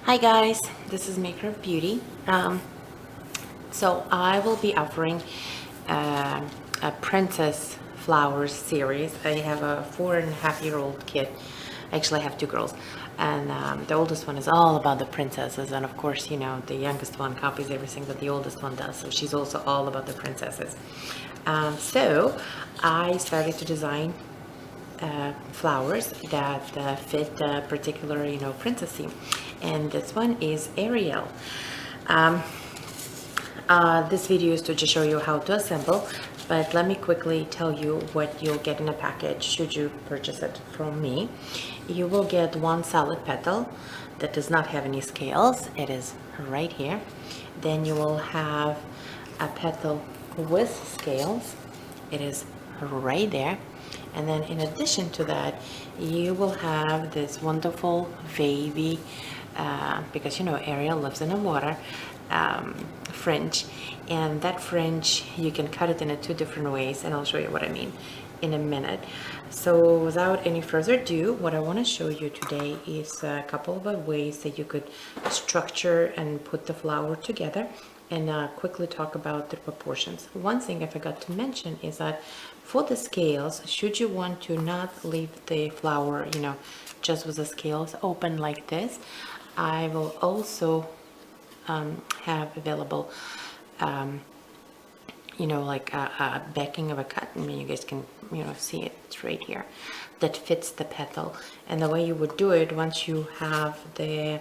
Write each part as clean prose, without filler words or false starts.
Hi guys, this is Maker of Beauty. So I will be offering a Princess Flowers series. I have a 4.5-year-old kid. Actually, I have two girls, and the oldest one is all about the princesses. And of course, you know, the youngest one copies everything that the oldest one does. So she's also all about the princesses. So I started to design flowers that fit the particular, you know, princess theme, and this one is Ariel. This video is to just show you how to assemble, but let me quickly tell you what you'll get in a package should you purchase it from me. You will get one solid petal that does not have any scales. It is right here. Then you will have a petal with scales. It is right there. And then in addition to that, you will have this wonderful wavy, because you know Ariel lives in the water, fringe. And that fringe, you can cut it in two different ways, and I'll show you what I mean in a minute. So without any further ado, what I want to show you today is a couple of ways that you could structure and put the flower together, and quickly talk about the proportions. One thing I forgot to mention is that for the scales, should you want to not leave the flower, you know, just with the scales open like this, I will also have available, you know, like a backing of a cut. I mean, you guys can, you know, see it. It's right here, that fits the petal. And the way you would do it, once you have the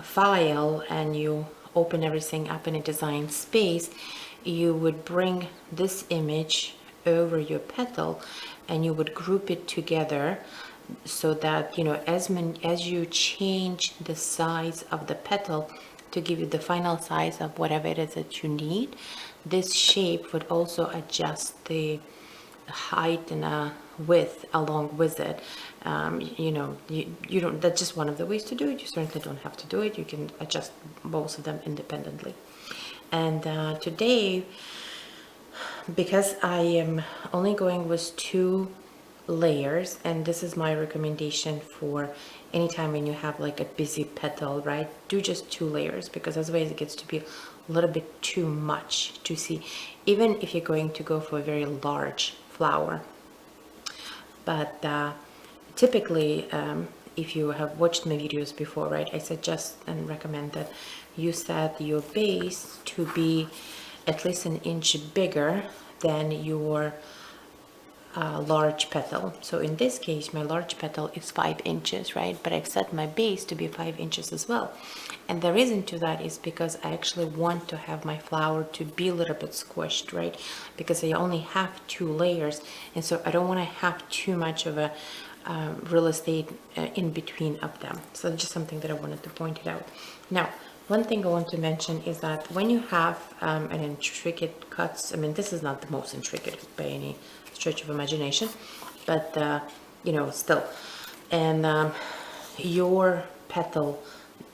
file and you open everything up in a design space, you would bring this image over your petal and you would group it together so that, you know, as you change the size of the petal to give you the final size of whatever it is that you need, this shape would also adjust the height and width along with it. You know, you don't, that's just one of the ways to do it. You certainly don't have to do it. You can adjust both of them independently. And today, because I am only going with 2 layers, and this is my recommendation for anytime when you have like a busy petal, right? Do just 2 layers, because otherwise it gets to be a little bit too much to see, even if you're going to go for a very large flower. But typically, if you have watched my videos before, right, I suggest and recommend that you set your base to be at least an inch bigger than your large petal. So in this case, my large petal is 5 inches, right? But I've set my base to be 5 inches as well. And the reason to that is because I actually want to have my flower to be a little bit squished, right? Because I only have 2 layers, and so I don't want to have too much of a real estate in between of them. So just something that I wanted to point it out. Now, one thing I want to mention is that when you have an intricate cuts, I mean, this is not the most intricate by any stretch of imagination, but you know, still. And your petal,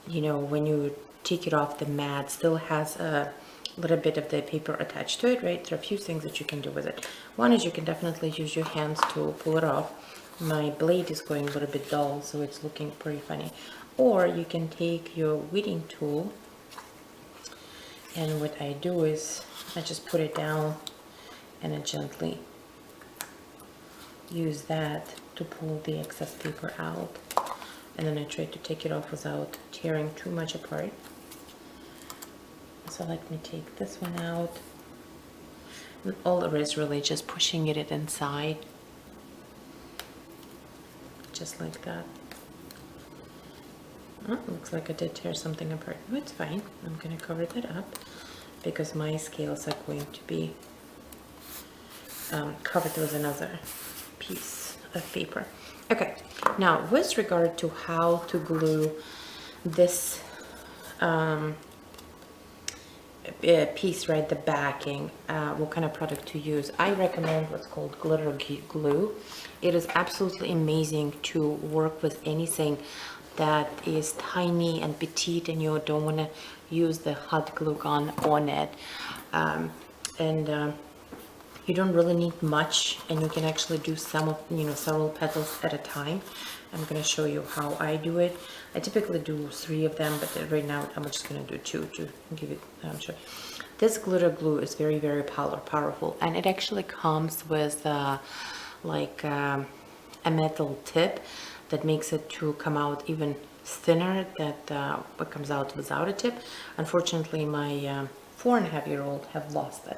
you know, when you take it off the mat, still has a little bit of the paper attached to it, right? There are a few things that you can do with it. One is you can definitely use your hands to pull it off. My blade is going a little bit dull, so it's looking pretty funny. Or you can take your weeding tool, and what I do is I just put it down and I gently use that to pull the excess paper out, and then I try to take it off without tearing too much apart. So let me take this one out, and all there is really just pushing it inside, just like that. Oh, looks like I did tear something apart. No, it's fine. I'm going to cover that up because my scales are going to be covered with another piece of paper. Okay, now with regard to how to glue this piece, right, the backing, what kind of product to use, I recommend what's called glitter glue. It is absolutely amazing to work with anything that is tiny and petite and you don't want to use the hot glue gun on it. You don't really need much, and you can actually do some of, you know, several petals at a time. I'm going to show you how I do it. I typically do 3 of them, but right now I'm just going to do 2 to give it sure. This glitter glue is very, very powerful, and it actually comes with like a metal tip that makes it to come out even thinner that what comes out without a tip. Unfortunately, my 4.5-year-old have lost it,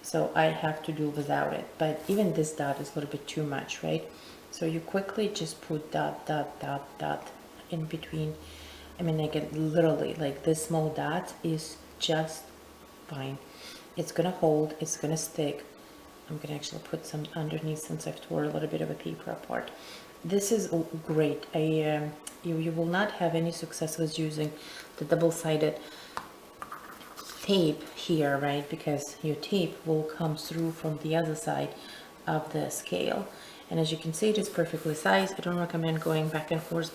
so I have to do without it. But even this dot is a little bit too much, right? So you quickly just put dot, dot, dot, dot in between. I mean, I get literally like this small dot is just fine. It's gonna hold, it's gonna stick. I'm gonna actually put some underneath since I've tore a little bit of a paper apart. This is great. You will not have any success with using the double-sided tape here, right? Because your tape will come through from the other side of the scale. And as you can see, it is perfectly sized. I don't recommend going back and forth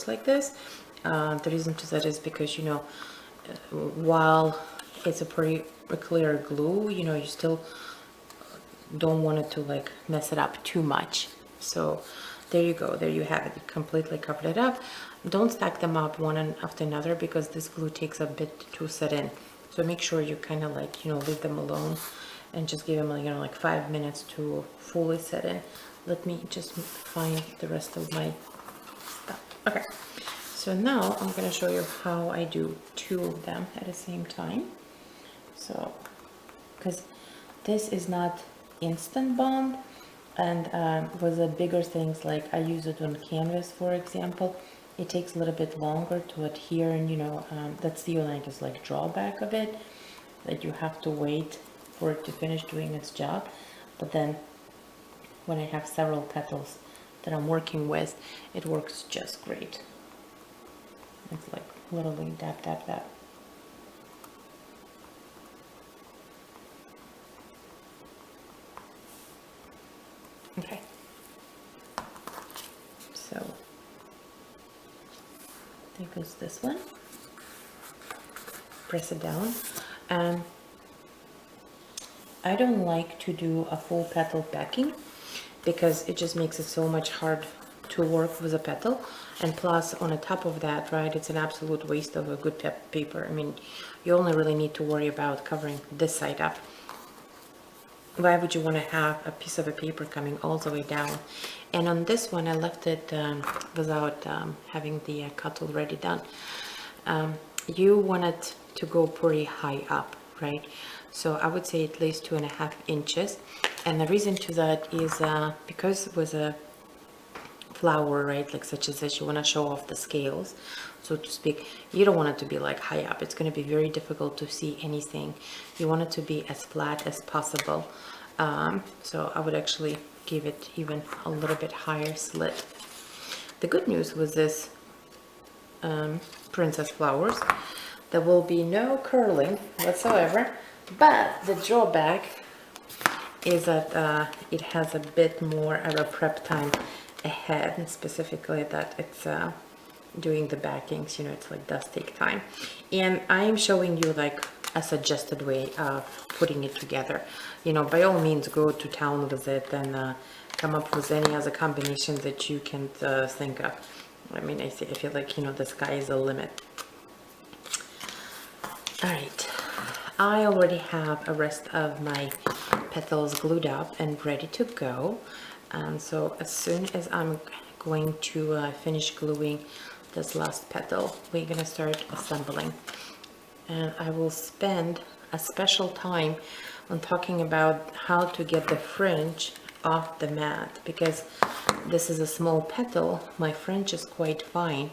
like this. The reason to that is because, you know, while it's a pretty clear glue, you know, you still don't want it to like mess it up too much. So there you go, there you have it. You completely covered it up. Don't stack them up one after another because this glue takes a bit to set in. So make sure you kind of like, you know, leave them alone and just give them, you know, like 5 minutes to fully set in. Let me just find the rest of my stuff. Okay, so now I'm going to show you how I do 2 of them at the same time. So, because this is not instant bond, and with the bigger things, like I use it on canvas, for example, it takes a little bit longer to adhere, and you know, that's the only, I guess, like drawback of it, that you have to wait for it to finish doing its job. But then when I have several petals that I'm working with, it works just great. It's like literally dab, dab, dab. Okay, so there goes this one. Press it down. I don't like to do a full petal backing because it just makes it so much hard to work with a petal, and plus on the top of that, right, it's an absolute waste of a good paper. I mean, you only really need to worry about covering this side up. Why would you want to have a piece of a paper coming all the way down? And on this one, I left it without having the cut already done. You want it to go pretty high up, right? So I would say at least 2.5 inches. And the reason to that is because with a flower, right, like such as this, you want to show off the scales, so to speak. You don't want it to be like high up. It's going to be very difficult to see anything. You want it to be as flat as possible. So I would actually give it even a little bit higher slit. The good news with this princess flowers, there will be no curling whatsoever, but the drawback is that it has a bit more of a prep time ahead, and specifically that it's doing the backings, you know, it's like does take time. And I'm showing you like a suggested way of putting it together. You know, by all means go to town with it and come up with any other combinations that you can think of. I mean, I feel like, you know, the sky is the limit. All right, I already have a rest of my petals glued up and ready to go. So as soon as I'm going to finish gluing this last petal, we're gonna start assembling. And I will spend a special time on talking about how to get the fringe off the mat, because this is a small petal. My fringe is quite fine.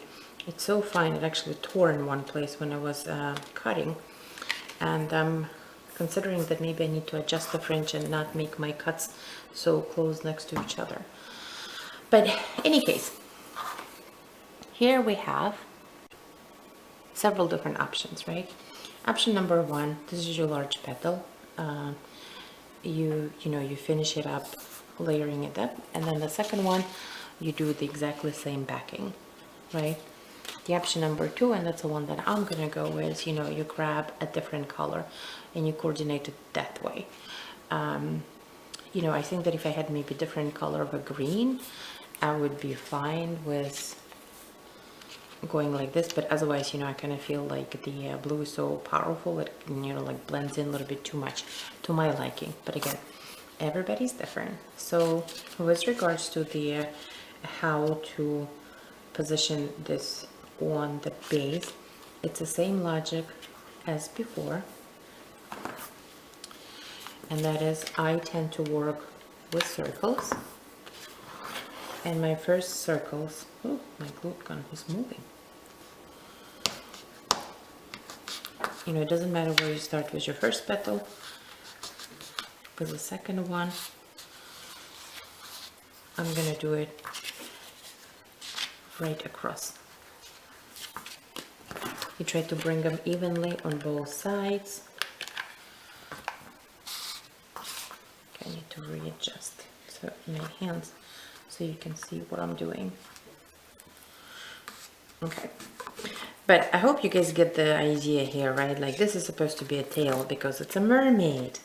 It's so fine it actually tore in one place when I was cutting, and I'm considering that maybe I need to adjust the fringe and not make my cuts so close next to each other. But any case, here we have several different options, right? Option number 1, this is your large petal. You finish it up, layering it up, and then the second one, you do the exactly same backing, right? The option number 2, and that's the one that I'm gonna go with, you grab a different color and you coordinate it that way. I think that if I had maybe different color of a green I would be fine with going like this, but otherwise, you know, I kind of feel like the blue is so powerful it, you know, like blends in a little bit too much to my liking. But again, everybody's different. So with regards to the how to position this on the base, it's the same logic as before, and that is I tend to work with circles, and my first circles, oh, my glue gun is moving. You know, it doesn't matter where you start with your first petal, with the second one, I'm gonna do it right across. You try to bring them evenly on both sides. Okay, I need to readjust so my hands so you can see what I'm doing. Okay, but I hope you guys get the idea here, right? Like, this is supposed to be a tail because it's a mermaid.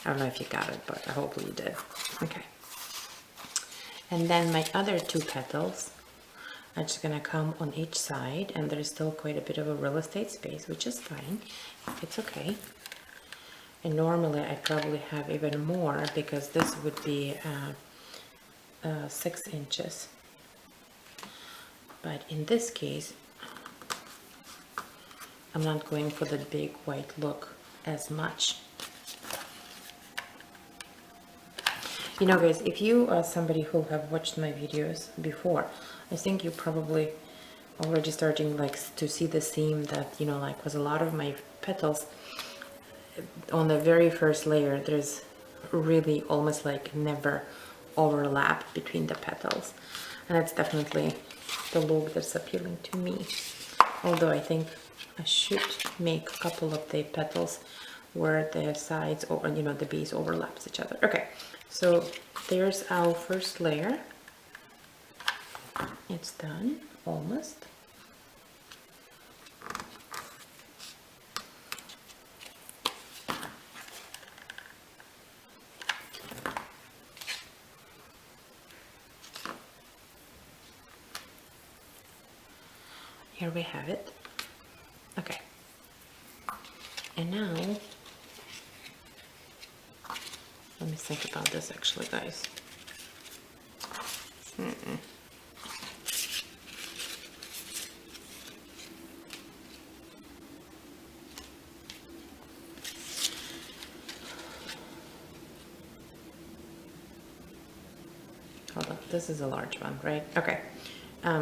I don't know if you got it, but hopefully you did. Okay. And then my other two petals are just gonna come on each side, and there's still quite a bit of a real estate space, which is fine. It's okay. And normally I probably have even more because this would be 6 inches. But in this case, I'm not going for the big white look as much. You know, guys, if you are somebody who have watched my videos before, I think you probably already starting like to see the theme that, you know, like with a lot of my petals on the very first layer, there's really almost like never overlap between the petals, and it's definitely the look that's appealing to me. Although I think I should make a couple of the petals where the sides, or you know, the base overlaps each other. Okay, so there's our first layer. It's done almost. Here we have it. Okay. And now, let me think about this actually, guys. Hold on, this is a large one, right? Okay.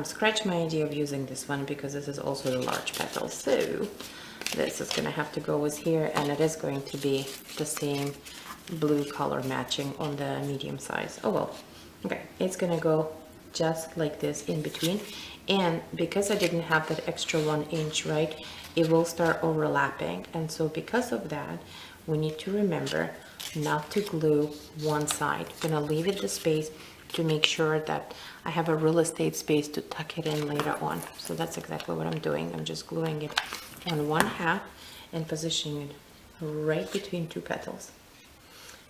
Scratch my idea of using this one because this is also the large petal. So this is gonna have to go with here, and it is going to be the same blue color matching on the medium size. Oh well. Okay, it's gonna go just like this in between, and because I didn't have that extra 1 inch, right, it will start overlapping, and so because of that we need to remember not to glue one side. I'm gonna leave it the space to make sure that I have a real estate space to tuck it in later on. So that's exactly what I'm doing. I'm just gluing it on one half and positioning it right between two petals.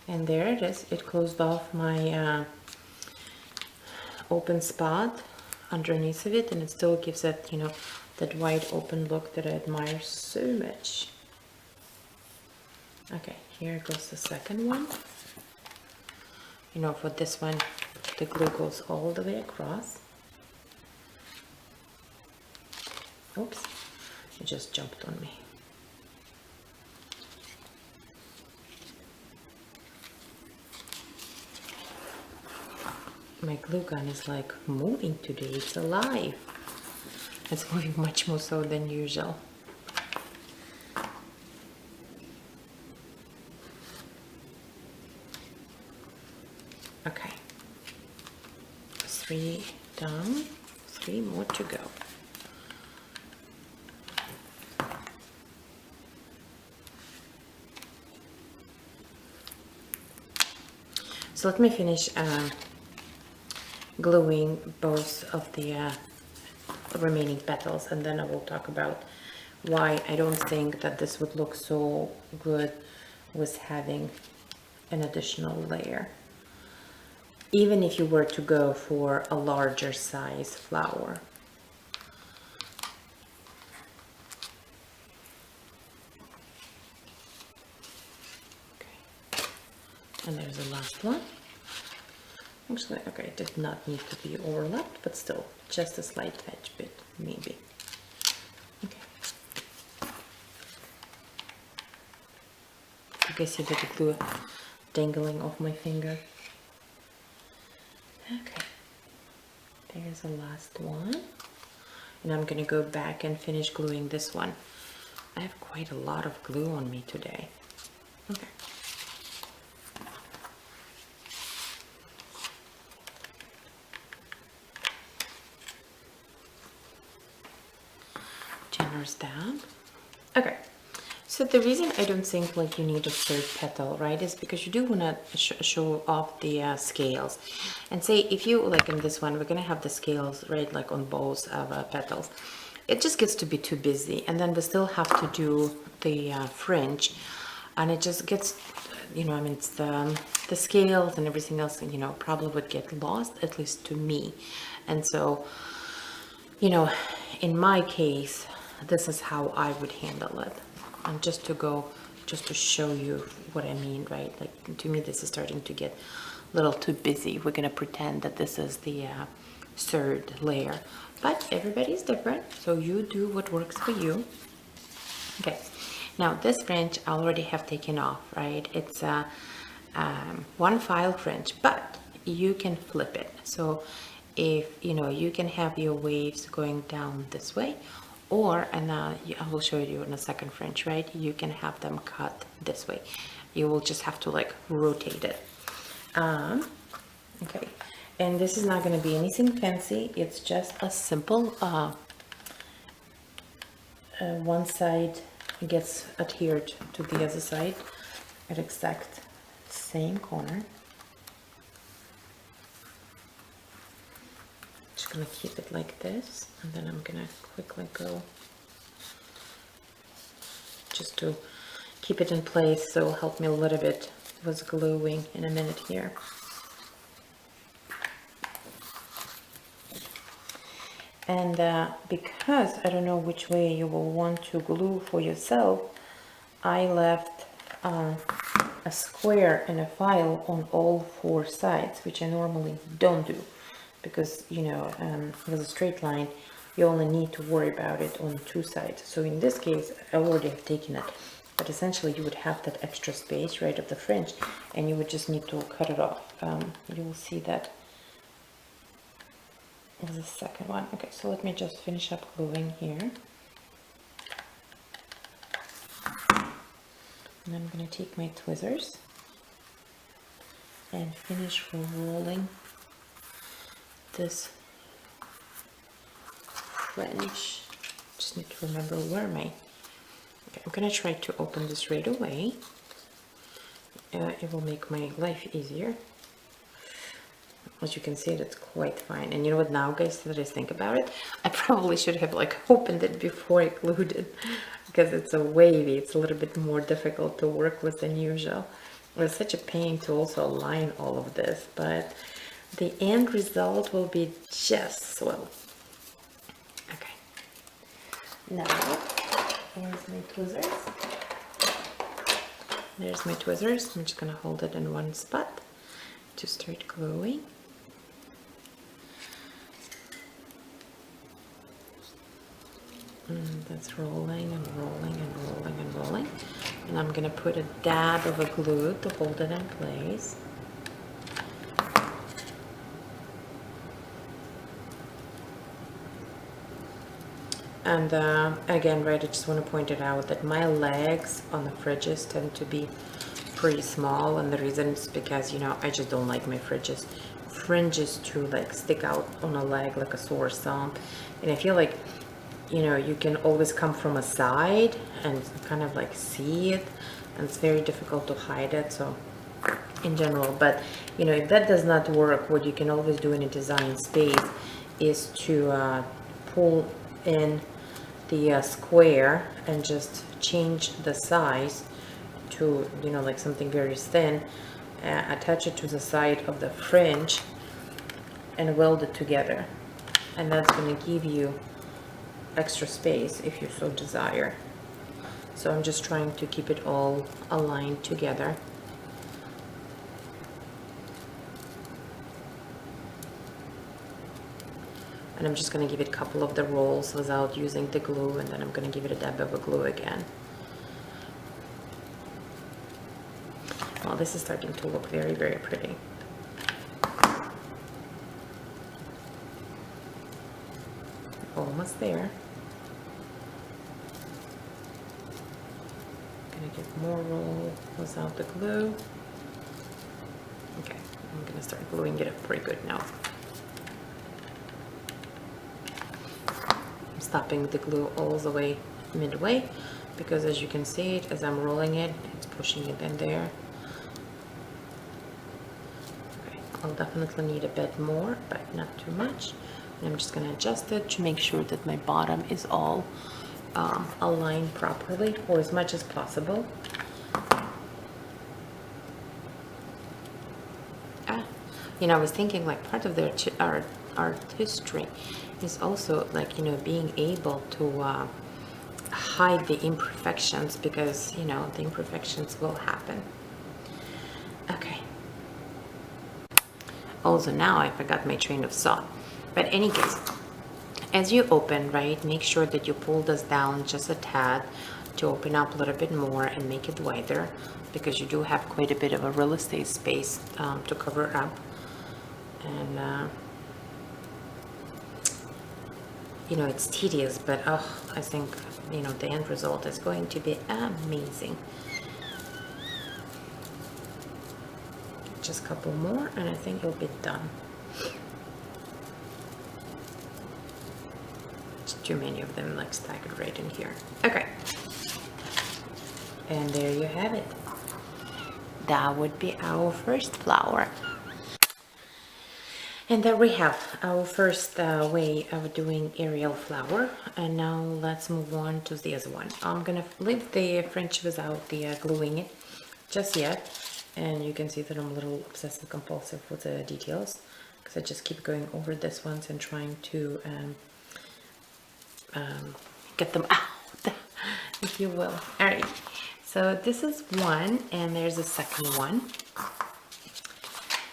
And there it is. It closed off my open spot underneath of it, and it still gives it, you know, that wide open look that I admire so much. Okay, here goes the second one. You know, for this one, the glue goes all the way across. Oops, it just jumped on me. My glue gun is like moving today, it's alive. It's moving much more so than usual. Okay, 3 done, 3 more to go. So let me finish gluing both of the remaining petals, and then I will talk about why I don't think that this would look so good with having an additional layer. even if you were to go for a larger size flower. Okay. And there's the last one. Actually, okay, it did not need to be overlapped, but still, just a slight edge bit, maybe. Okay. You guys see the glue dangling off my finger? Okay. There's the last one. And I'm gonna go back and finish gluing this one. I have quite a lot of glue on me today. Okay. Generous dab. Okay. So the reason I don't think like you need a third petal, right, is because you do want to show off the scales. And say if you, like in this one, we're going to have the scales, right, like on both petals. It just gets to be too busy. And then we still have to do the fringe. And it just gets, you know, I mean, it's the scales and everything else, you know, probably would get lost, at least to me. And so, you know, in my case, this is how I would handle it. And just to show you what I mean, right? Like, to me, this is starting to get a little too busy. We're gonna pretend that this is the third layer, but everybody's different, so you do what works for you. Okay, now this fringe I already have taken off, right? It's a one file fringe, but you can flip it. So if you know, you can have your waves going down this way, or, and I will show you in a second fringe, right? You can have them cut this way. You will just have to like rotate it. Okay, and this is not going to be anything fancy. It's just a simple one side gets adhered to the other side at exact same corner. Just gonna keep it like this, and then I'm gonna quickly go just to keep it in place, so it'll help me a little bit with gluing in a minute here. And because I don't know which way you will want to glue for yourself, I left a square and a file on all four sides, which I normally don't do. Because, you know, with a straight line, you only need to worry about it on two sides. So in this case, I already have taken it. But essentially, you would have that extra space, right, of the fringe, and you would just need to cut it off. You will see that with the second one. Okay, so let me just finish up gluing here. And then I'm going to take my tweezers and finish rolling this fringe. Just need to remember where my, okay, I'm gonna try to open this right away. It will make my life easier. As you can see, it's quite fine. And you know what, now guys, that I think about it, I probably should have like opened it before I glued it, because it's a wavy, it's a little bit more difficult to work with than usual. It's such a pain to also align all of this, but the end result will be just swell. Okay. Now, here's my tweezers. There's my tweezers. I'm just gonna hold it in one spot to start gluing. And that's rolling and rolling and rolling and rolling. And I'm gonna put a dab of a glue to hold it in place. And again, right, I just want to point it out that my legs on the fringes tend to be pretty small, and the reason is because, you know, I just don't like my fringes to like stick out on a leg like a sore thumb. And I feel like, you know, you can always come from a side and kind of like see it, and it's very difficult to hide it, so in general. But you know, if that does not work, what you can always do in a design space is to pull in the square and just change the size to, you know, like something very thin, attach it to the side of the fringe and weld it together, and that's going to give you extra space if you so desire. So I'm just trying to keep it all aligned together. And I'm just going to give it a couple of the rolls without using the glue, and then I'm going to give it a dab of a glue again. Well, this is starting to look very, very pretty. Almost there. Gonna give more roll without the glue. Okay, I'm gonna start gluing it up pretty good now. I'm stopping the glue all the way midway, because as you can see it, as I'm rolling it, it's pushing it in there. Okay, I'll definitely need a bit more, but not too much. And I'm just going to adjust it to make sure that my bottom is all aligned properly, or as much as possible. You know, I was thinking like part of their art history is also like, you know, being able to hide the imperfections, because, you know, the imperfections will happen. Okay. Also, now I forgot my train of thought. But any case, as you open, right, make sure that you pull this down just a tad to open up a little bit more and make it wider, because you do have quite a bit of a real estate space to cover up. And you know, it's tedious, but oh, I think, you know, the end result is going to be amazing. Just a couple more and I think you'll be done. Too many of them like staggered right in here. Okay, and there you have it. That would be our first flower. And there we have our first way of doing Ariel flower. And now let's move on to the other one. I'm gonna leave the French without the gluing it just yet. And you can see that I'm a little obsessive compulsive with the details, because I just keep going over this ones and trying to get them out, if you will. All right, so this is one, and there's a second one.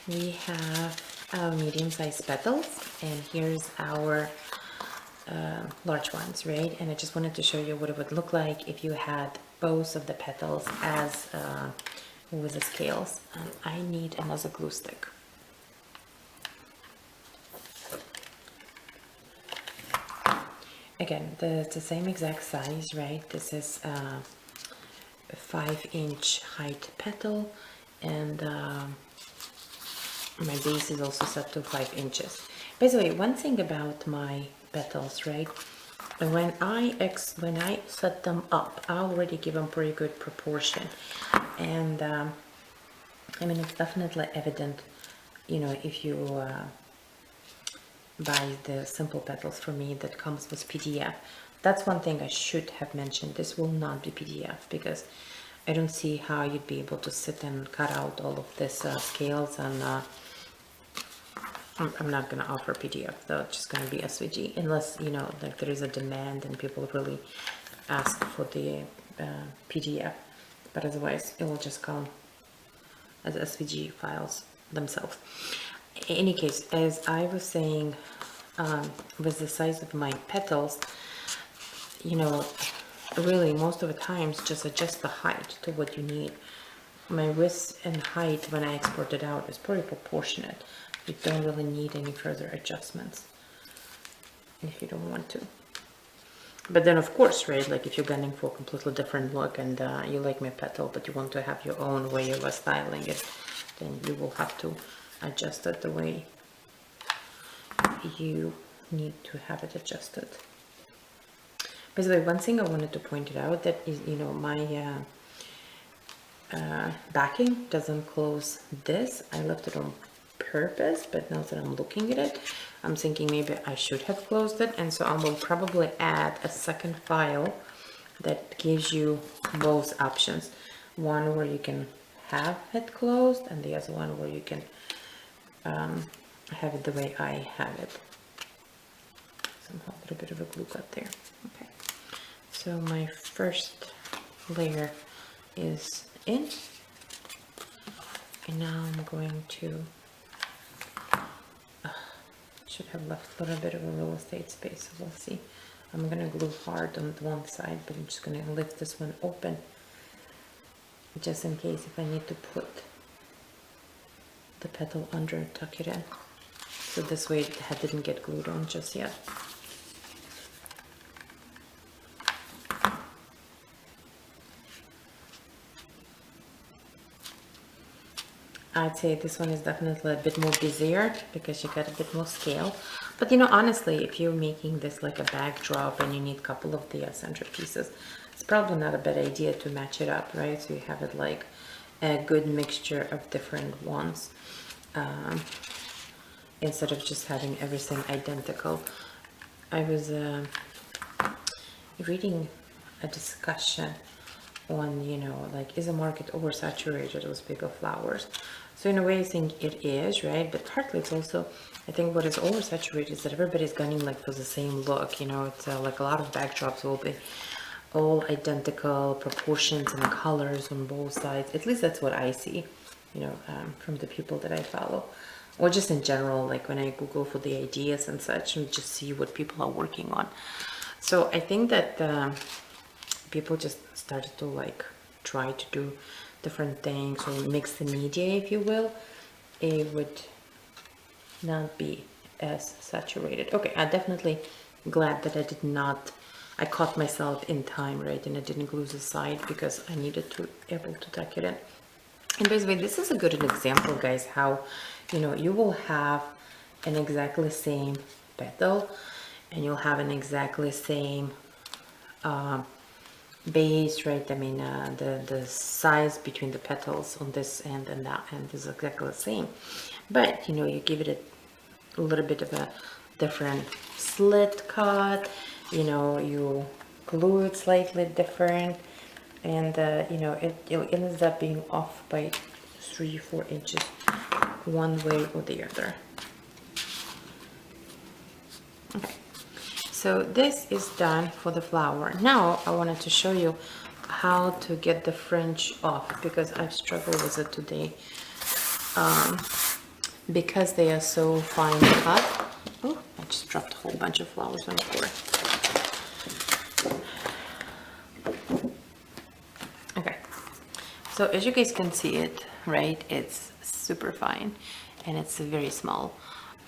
We have our medium-sized petals, and here's our large ones, right? And I just wanted to show you what it would look like if you had both of the petals as with the scales. And I need another glue stick. Again, the same exact size, right? This is a 5-inch height petal, and my base is also set to 5 inches. Basically, one thing about my petals, right? When I set them up, I already give them pretty good proportion, and I mean, it's definitely evident, you know, if you buy the simple petals for me that comes with PDF. That's one thing I should have mentioned. This will not be PDF, because I don't see how you'd be able to sit and cut out all of this scales, and I'm not going to offer PDF, though. It's just going to be SVG, unless, you know, like there is a demand and people really ask for the PDF, but otherwise it will just come as SVG files themselves. In any case, as I was saying, with the size of my petals, you know, really most of the times just adjust the height to what you need. My width and height when I export it out is pretty proportionate. You don't really need any further adjustments if you don't want to. But then of course, right, like if you're gunning for a completely different look and you like my petal but you want to have your own way of styling it, then you will have to adjust it the way you need to have it adjusted. Basically, one thing I wanted to point it out that is, you know, my backing doesn't close this. I left it on purpose, but now that I'm looking at it, I'm thinking maybe I should have closed it, and so I will probably add a second file that gives you both options. One where you can have it closed, and the other one where you can have it the way I have it. Somehow a little bit of a glue cut there. Okay, so my first layer is in, and now I'm going to should have left a little bit of a real estate space, so we'll see. I'm gonna glue hard on one side, but I'm just gonna lift this one open just in case if I need to put the petal under, tuck it in. So this way the head didn't get glued on just yet. I'd say this one is definitely a bit more busier because you got a bit more scale. But you know, honestly, if you're making this like a backdrop and you need a couple of the center pieces, it's probably not a bad idea to match it up, right? So you have it like a good mixture of different ones, instead of just having everything identical. I was reading a discussion on, you know, like, is the market oversaturated with bigger flowers? So in a way I think it is, right? But partly it's also, I think what is oversaturated is that everybody's gunning like for the same look, you know. It's like a lot of backdrops will be all identical proportions and colors on both sides. At least that's what I see, you know, from the people that I follow, or just in general, like when I Google for the ideas and such, and just see what people are working on. So I think that people just started to like try to do different things or mix the media, if you will. It would not be as saturated. Okay, I'm definitely glad that I did not, I caught myself in time, right? And I didn't glue the side because I needed to able to tuck it in. And basically this is a good example, guys, how, you know, you will have an exactly same petal and you'll have an exactly same base, right? I mean, the size between the petals on this end and that end is exactly the same, but you know, you give it a little bit of a different slit cut, you know, you glue it slightly different, and you know, it ends up being off by 3-4 inches one way or the other. Okay. So this is done for the flower. Now I wanted to show you how to get the fringe off, because I've struggled with it today. Because they are so fine cut. Oh, I just dropped a whole bunch of flowers on the floor. Okay, so as you guys can see it, right, it's super fine and it's very small,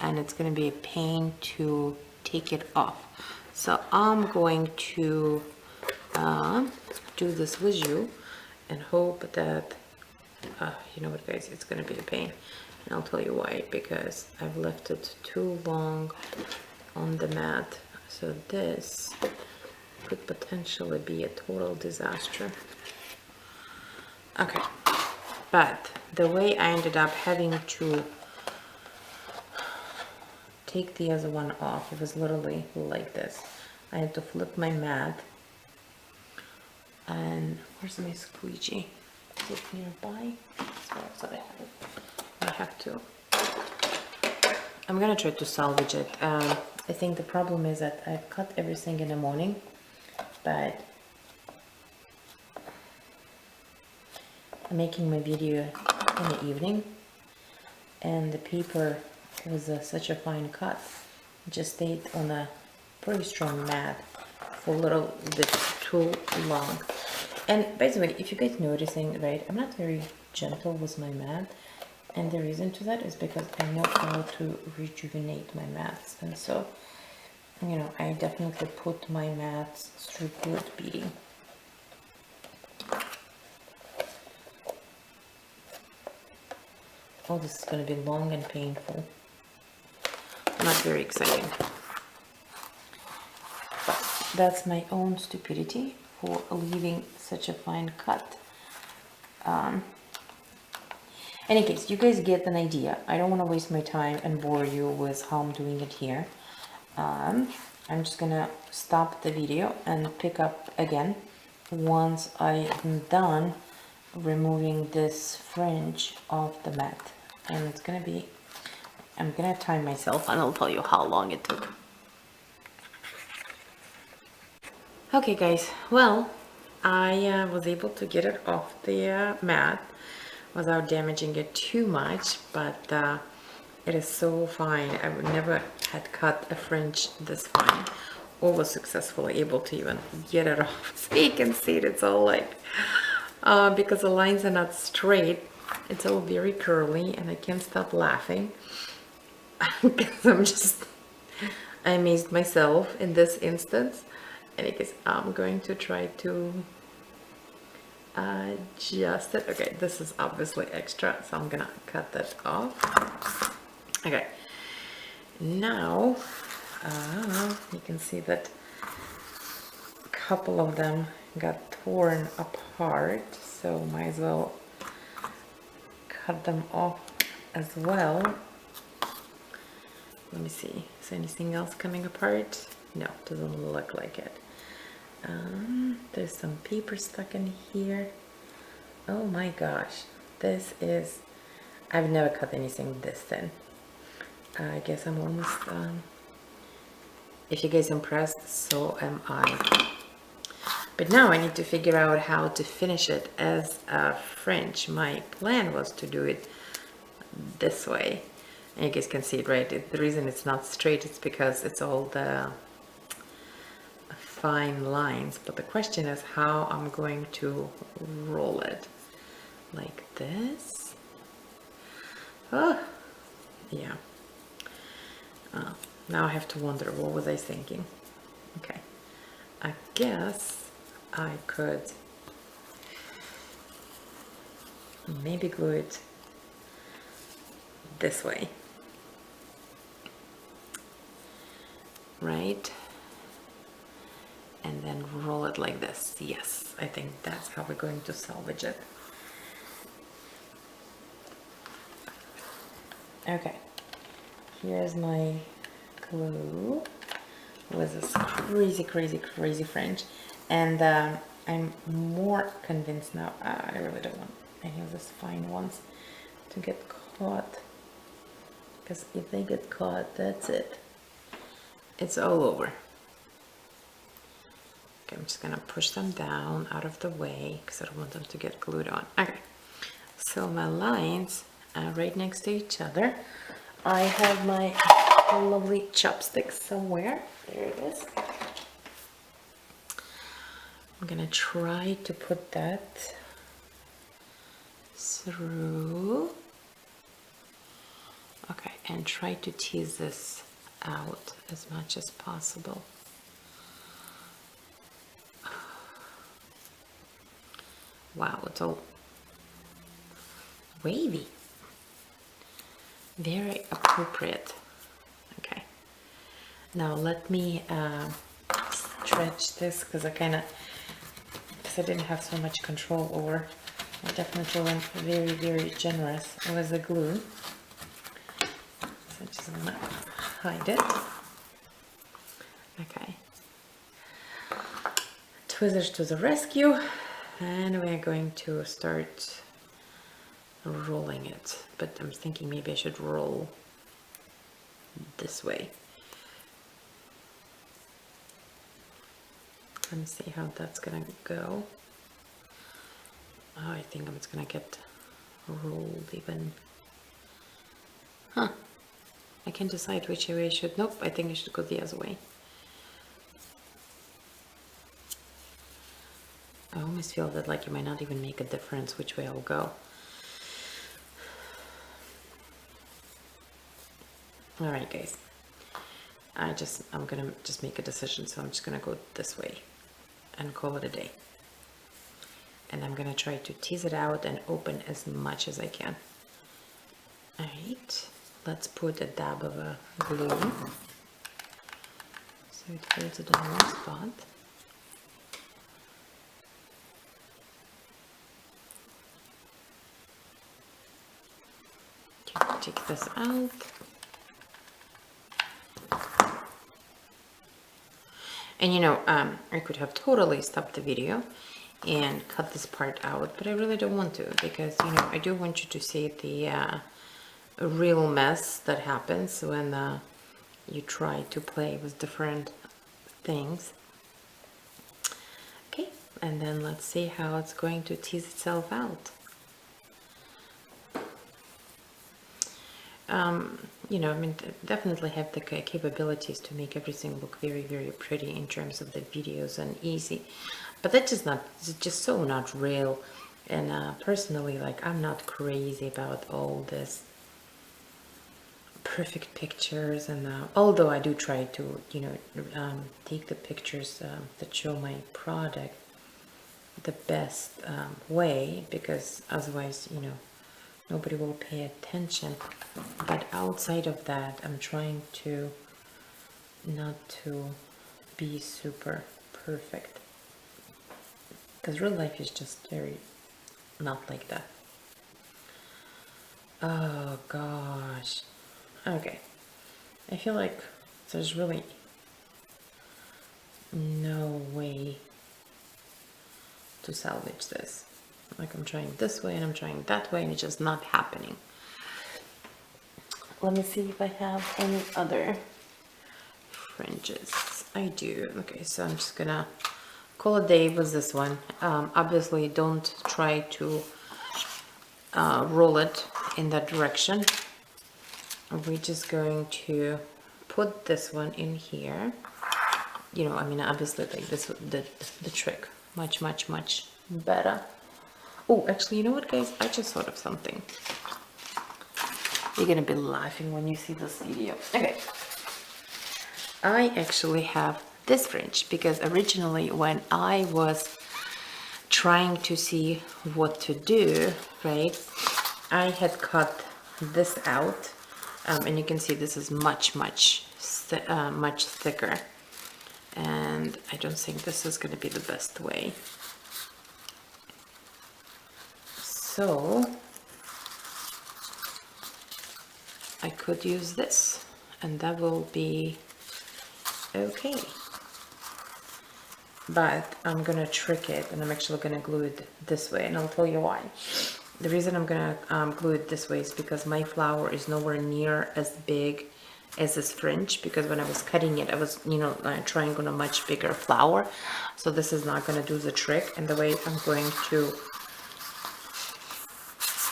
and it's going to be a pain to take it off. So I'm going to do this with you and hope that you know what, guys, it's going to be a pain, and I'll tell you why. Because I've left it too long on the mat, so this could potentially be a total disaster. Okay, but the way I ended up having to take the other one off, it was literally like this. I had to flip my mat, and where's my squeegee? Is it nearby? So I have to, I'm gonna try to salvage it. I think the problem is that I've cut everything in the morning, but I'm making my video in the evening, and the paper was such a fine cut. It just stayed on a pretty strong mat for a little bit too long. And by the way, if you guys noticing, right, I'm not very gentle with my mat, and the reason to that is because I know how to rejuvenate my mats, and so, you know, I definitely put my mats through good beating. Oh, this is going to be long and painful. Not very exciting. But that's my own stupidity for leaving such a fine cut. Any case, you guys get an idea. I don't want to waste my time and bore you with how I'm doing it here. I'm just gonna stop the video and pick up again once I'm done removing this fringe off the mat, and it's gonna be, I'm gonna time myself and I'll tell you how long it took. Okay guys, well, I was able to get it off the mat without damaging it too much, but it is so fine. I would never had cut a fringe this fine or was successfully able to even get it off. So you can see it, it's all like, because the lines are not straight, it's all very curly, and I can't stop laughing because I amazed myself in this instance. And I guess I'm going to try to adjust it. Okay, this is obviously extra, so I'm gonna cut that off. Okay, now you can see that a couple of them got torn apart, so might as well cut them off as well. Let me see, is anything else coming apart? No, doesn't look like it. There's some paper stuck in here. Oh my gosh, this is, I've never cut anything this thin. I guess I'm almost, if you guys impressed, so am I. But now I need to figure out how to finish it as a fringe. My plan was to do it this way. And you guys can see it, right? The reason it's not straight is because it's all the fine lines, but the question is how I'm going to roll it. Like this. Oh, yeah. Now I have to wonder, what was I thinking? Okay, I guess I could maybe glue it this way, right? And then roll it like this. Yes, I think that's how we're going to salvage it. Okay, here's my glue with this crazy fringe, and I'm more convinced now. I really don't want any of these fine ones to get caught, because if they get caught, that's it. It's all over. Okay, I'm just gonna push them down out of the way because I don't want them to get glued on. Okay, so my lines are right next to each other. I have my lovely chopsticks somewhere. There it is. I'm gonna try to put that through. Okay, and try to tease this out as much as possible. Wow, it's all wavy. Very appropriate. Okay, now let me stretch this, because I didn't have so much control over. I definitely went very generous with the glue. So I just want to hide it. Okay. Twizzlers to the rescue, and we're going to start rolling it. But I'm thinking maybe I should roll this way. Let me see how that's gonna go. Oh, I think it's gonna get rolled even. Huh. I can't decide which way I should. Nope, I think I should go the other way. I almost feel that like it might not even make a difference which way I'll go. All right, guys. I'm gonna just make a decision, so I'm just gonna go this way and call it a day. And I'm gonna try to tease it out and open as much as I can. All right, let's put a dab of a glue so it holds it in one spot. Okay, take this out. And you know, I could have totally stopped the video and cut this part out, but I really don't want to, because you know I do want you to see the real mess that happens when you try to play with different things. Okay, and then let's see how it's going to tease itself out. You know, I mean, definitely have the capabilities to make everything look very, very pretty in terms of the videos and easy, but that's just not, it's just so not real. And personally, like, I'm not crazy about all this perfect pictures, and although I do try to, you know, take the pictures that show my product the best way, because otherwise, you know, nobody will pay attention. But outside of that, I'm trying to not to be super perfect, because real life is just very not like that. Oh gosh. Okay, I feel like there's really no way to salvage this. Like, I'm trying this way and I'm trying that way and it's just not happening. Let me see if I have any other fringes. I do. Okay, so I'm just gonna call a day with this one. Obviously don't try to roll it in that direction. We're just going to put this one in here. You know, I mean, obviously, like this, the trick much better. Oh, actually, you know what, guys? I just thought of something. You're gonna be laughing when you see this video. Okay, I actually have this fringe, because originally when I was trying to see what to do, right, I had cut this out, and you can see this is much thicker, and I don't think this is going to be the best way. So I could use this, and that will be okay. But I'm gonna trick it, and I'm actually gonna glue it this way, and I'll tell you why. The reason I'm gonna glue it this way is because my flower is nowhere near as big as this fringe, because when I was cutting it, I was, you know, trying on a much bigger flower, so this is not gonna do the trick. And the way I'm going to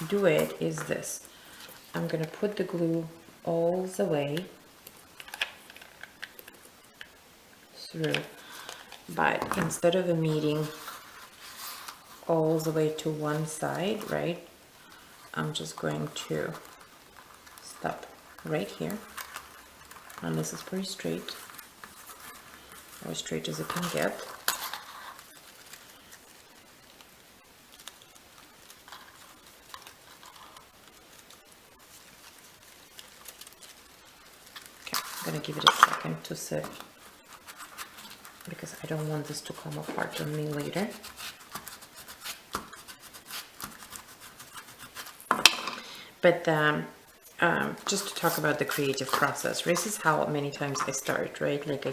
do it is this. I'm gonna put the glue all the way through, but instead of meeting all the way to one side, right, I'm just going to stop right here, and this is pretty straight, or as straight as it can get. Okay, I'm gonna give it a second to sit, because I don't want this to come apart on me later. But just to talk about the creative process, this is how many times I start, right? Like,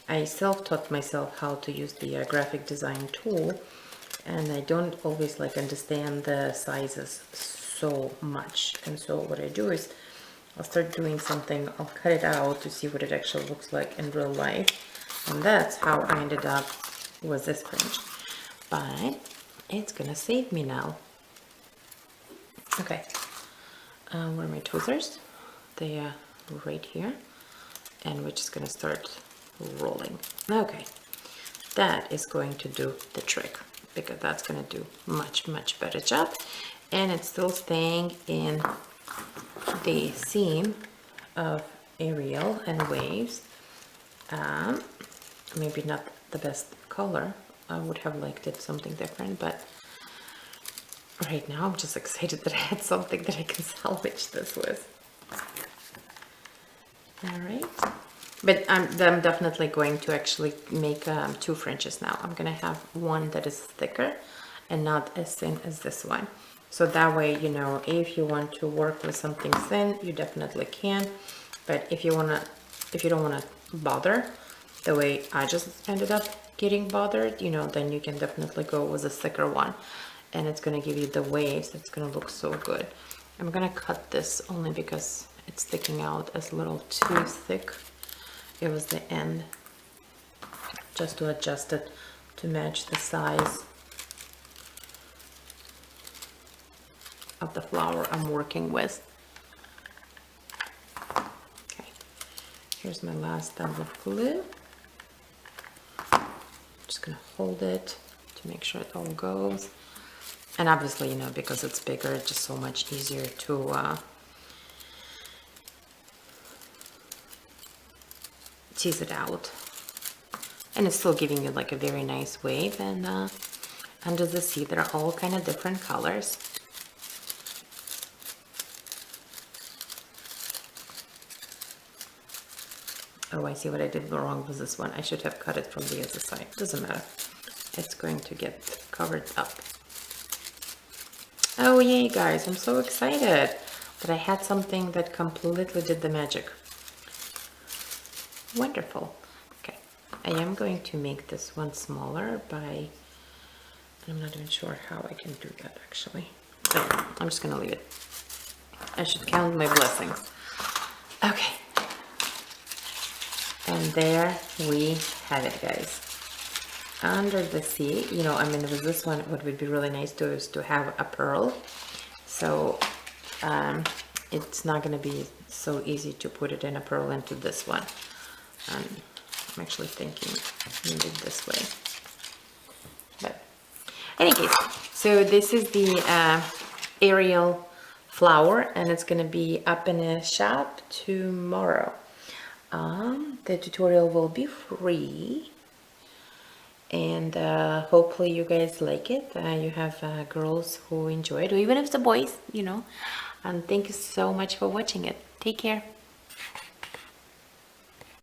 I self-taught myself how to use the graphic design tool, and I don't always like understand the sizes so much. And so what I do is I'll start doing something, I'll cut it out to see what it actually looks like in real life. And that's how I ended up with this fringe. But it's gonna save me now. Okay, where are my tweezers? They are right here. And we're just gonna start rolling. Okay, that is going to do the trick, because that's gonna do much better job. And it's still staying in the theme of Ariel and waves. Maybe not the best color. I would have liked it something different, but right now I'm just excited that I had something that I can salvage this with. All right, but I'm definitely going to actually make 2 fringes now. I'm gonna have one that is thicker and not as thin as this one. So that way, you know, if you want to work with something thin, you definitely can. But if you don't wanna bother, the way I just ended up getting bothered, you know, then you can definitely go with a thicker one, and it's gonna give you the waves. It's gonna look so good. I'm gonna cut this only because it's sticking out as a little too thick. It was the end, just to adjust it to match the size of the flower I'm working with. Okay, here's my last dab of glue. Just gonna hold it to make sure it all goes. And obviously, you know, because it's bigger, it's just so much easier to tease it out. And it's still giving you like a very nice wave. And under the sea, they're all kind of different colors. Oh, I see what I did wrong with this one. I should have cut it from the other side. Doesn't matter. It's going to get covered up. Oh yay, guys, I'm so excited that I had something that completely did the magic. Wonderful. Okay, I am going to make this one smaller by, I'm not even sure how I can do that actually. So I'm just gonna leave it. I should count my blessings. Okay. And there we have it, guys. Under the sea, you know, I mean, with this one, what would be really nice to is to have a pearl. So it's not going to be so easy to put it in a pearl into this one. I'm actually thinking maybe this way. But in any case, so this is the Ariel flower, and it's going to be up in a shop tomorrow. The tutorial will be free, and hopefully you guys like it. You have girls who enjoy it, or even if it's the boys, you know. And thank you so much for watching it. Take care.